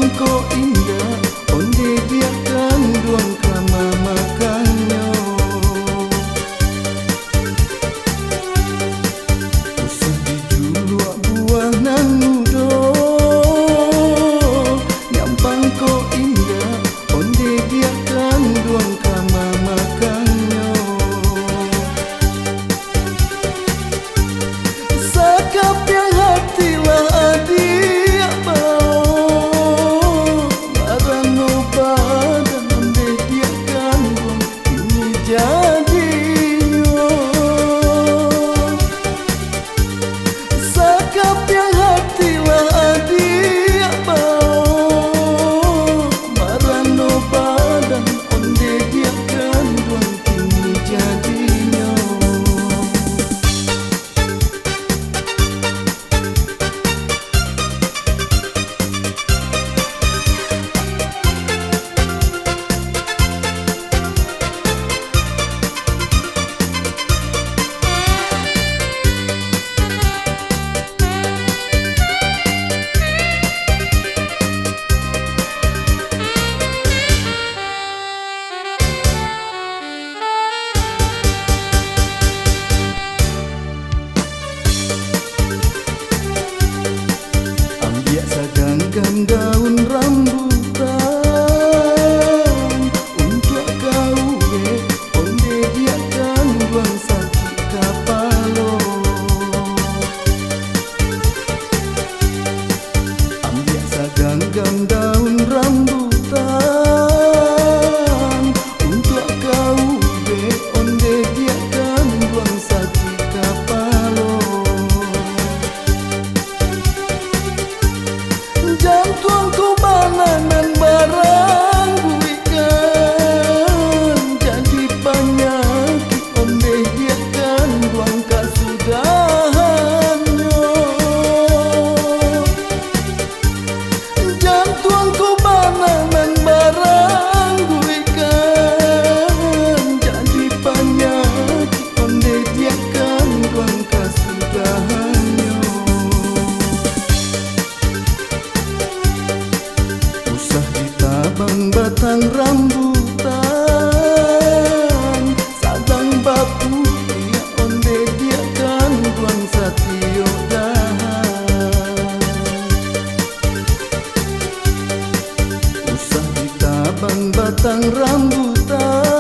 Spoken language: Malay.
pangko indah, onde biarkan duang krama makannya. Usah dijuluak buah nan muda, yang pangko indah, onde biarkan duang krama makannya. Sakap yang hatilah adik bau, marano badan onde biarkan duang ini jadinya. Sakap yang hatilah adik bau, marano badan onde biarkan duang ini jadinya. Genggam daun rambutan untuk kau onde biarkan buang sakit kapalo. Ambil genggam daun rambutan untuk kau onde biarkan buang sakit kapalo. Jantungku bananan barang buikan, jadi penyakit onde biarkan buang kasudahannya. Jantungku bananan barang buikan, jadi penyakit onde biarkan buang kasudahannya. Bang batang rambutan, sadang bapu dia onde biarkan buang satio dahan. Usah ditabang batang rambutan,